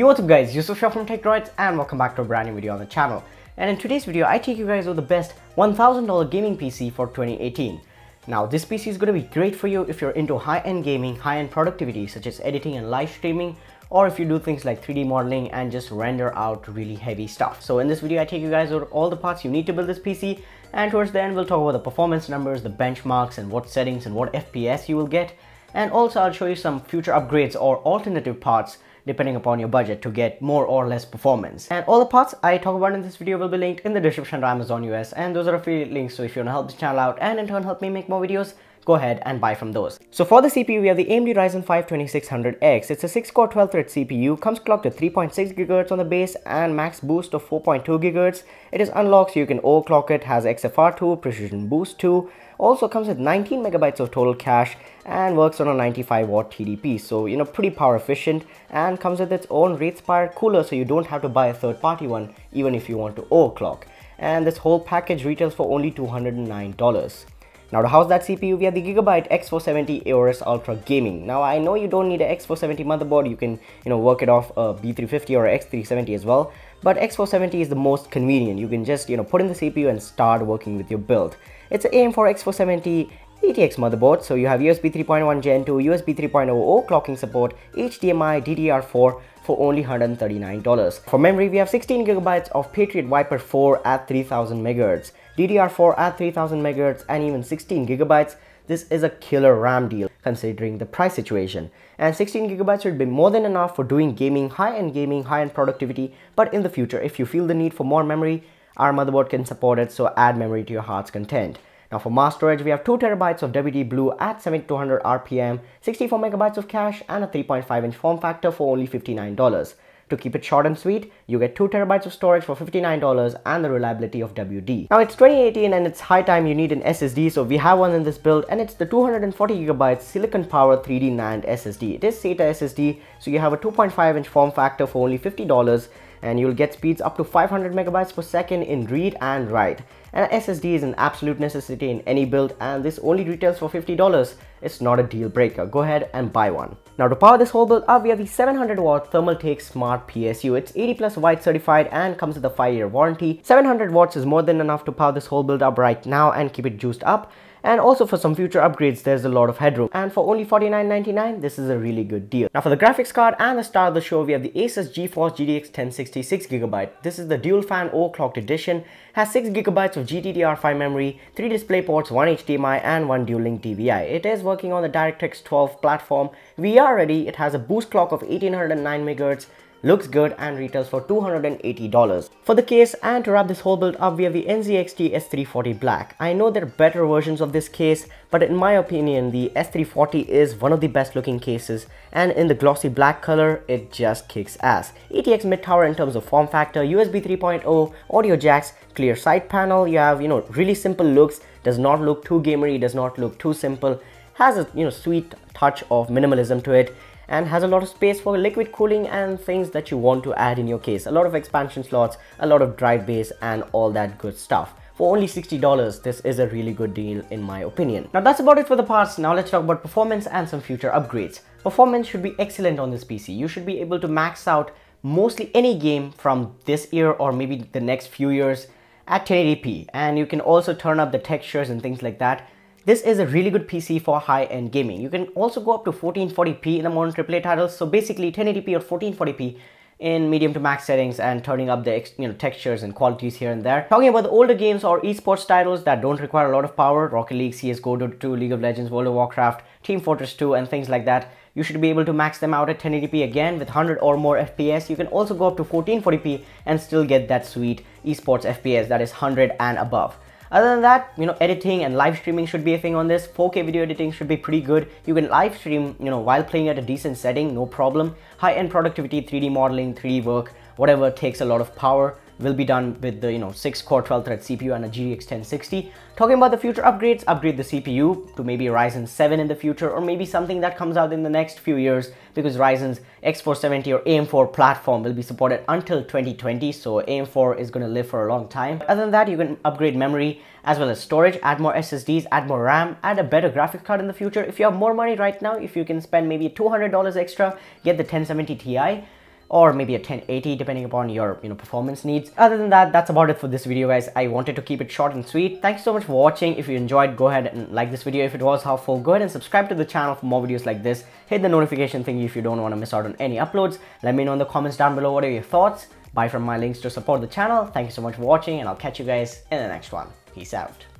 what's up guys, Yusuf Shah from TechDroids and welcome back to a brand new video on the channel. And in today's video, I take you guys over the best $1,000 gaming PC for 2018. Now this PC is going to be great for you if you're into high-end gaming, high-end productivity such as editing and live streaming, or if you do things like 3D modeling and just render out really heavy stuff. So in this video, I take you guys over all the parts you need to build this PC, and towards the end we'll talk about the performance numbers, the benchmarks, and what settings and what FPS you will get. And also I'll show you some future upgrades or alternative parts depending upon your budget to get more or less performance. And all the parts I talk about in this video will be linked in the description to Amazon US, and those are affiliate links, so if you want to help this channel out and in turn help me make more videos, go ahead and buy from those. So for the CPU, we have the AMD Ryzen 5 2600X. It's a 6-core 12-thread CPU, comes clocked at 3.6 GHz on the base and max boost of 4.2 GHz. It is unlocked so you can overclock it, has XFR2, Precision Boost 2, also comes with 19 megabytes of total cache and works on a 95 watt TDP, so pretty power efficient, and comes with its own Wraithspire cooler so you don't have to buy a third party one even if you want to overclock. And this whole package retails for only $209. Now to house that CPU, we have the Gigabyte X470 Aorus Ultra Gaming. Now I know you don't need an X470 motherboard, you can work it off a B350 or a X370 as well, but X470 is the most convenient. You can just put in the CPU and start working with your build. It's an AM4 X470 ATX motherboard, so you have USB 3.1 Gen 2, USB 3.0 overclocking support, HDMI, DDR4 for only $139. For memory, we have 16 gigabytes of Patriot Viper 4 at 3000 MHz, DDR4 at 3000 MHz, and even 16 gigabytes. This is a killer RAM deal considering the price situation. And 16 gigabytes should be more than enough for doing gaming, high-end productivity, but in the future, if you feel the need for more memory, our motherboard can support it, so add memory to your heart's content. Now for mass storage, we have 2 terabytes of WD Blue at 7200 RPM, 64 megabytes of cache, and a 3.5-inch form factor for only $59. To keep it short and sweet, you get 2 terabytes of storage for $59 and the reliability of WD. Now it's 2018 and it's high time you need an SSD, so we have one in this build, and it's the 240 gigabytes Silicon Power 3D NAND SSD. It is SATA SSD, so you have a 2.5-inch form factor for only $50, and you'll get speeds up to 500 megabytes per second in read and write. And SSD is an absolute necessity in any build, and this only retails for $50. It's not a deal breaker. Go ahead and buy one. Now to power this whole build up, we have the 700 watt Thermaltake Smart PSU. It's 80 plus white certified and comes with a 5-year warranty. 700 watts is more than enough to power this whole build up right now and keep it juiced up. And also for some future upgrades, there's a lot of headroom. And for only $49.99, this is a really good deal. Now for the graphics card and the star of the show, we have the Asus GeForce GTX 1060 6GB. This is the dual fan overclocked edition. Has 6 gigabytes of GDDR5 memory, 3 display ports, 1 HDMI, and 1 dual-link DVI. It is working on the DirectX 12 platform. VR ready. It has a boost clock of 1809 MHz. Looks good and retails for $280. For the case and to wrap this whole build up, we have the NZXT S340 Black. I know there are better versions of this case, but in my opinion, the S340 is one of the best looking cases, and in the glossy black color, it just kicks ass. ATX mid-tower in terms of form factor, USB 3.0, audio jacks, clear side panel. You have, really simple looks, does not look too gamery, does not look too simple, has a, sweet touch of minimalism to it, and has a lot of space for liquid cooling and things that you want to add in your case. A lot of expansion slots, a lot of drive bays, and all that good stuff. For only $60, this is a really good deal in my opinion. Now that's about it for the parts. Now let's talk about performance and some future upgrades. Performance should be excellent on this PC. You should be able to max out mostly any game from this year or maybe the next few years at 1080p. And you can also turn up the textures and things like that. This is a really good PC for high-end gaming. You can also go up to 1440p in the modern AAA titles. So basically 1080p or 1440p in medium to max settings and turning up the textures and qualities here and there. Talking about the older games or esports titles that don't require a lot of power, Rocket League, CSGO, Dota 2, League of Legends, World of Warcraft, Team Fortress 2, and things like that, you should be able to max them out at 1080p again with 100 or more FPS. You can also go up to 1440p and still get that sweet esports FPS that is 100 and above. Other than that, editing and live streaming should be a thing on this. 4K video editing should be pretty good. You can live stream, while playing at a decent setting, no problem. High-end productivity, 3D modeling, 3D work, whatever takes a lot of power will be done with the 6-core 12-thread CPU and a GTX 1060. Talking about the future upgrades, upgrade the CPU to maybe Ryzen 7 in the future, or maybe something that comes out in the next few years, because Ryzen's X470 or AM4 platform will be supported until 2020, so AM4 is going to live for a long time. Other than that, you can upgrade memory as well as storage, add more SSDs, add more RAM, add a better graphics card in the future. If you have more money right now, if you can spend maybe $200 extra, get the 1070 Ti. or maybe a 1080 depending upon your performance needs. Other than that, that's about it for this video, guys. I wanted to keep it short and sweet. Thanks so much for watching. If you enjoyed, go ahead and like this video. If it was helpful, go ahead and subscribe to the channel for more videos like this. Hit the notification thingy if you don't want to miss out on any uploads. Let me know in the comments down below what are your thoughts. Buy from my links to support the channel. Thank you so much for watching, and I'll catch you guys in the next one. Peace out.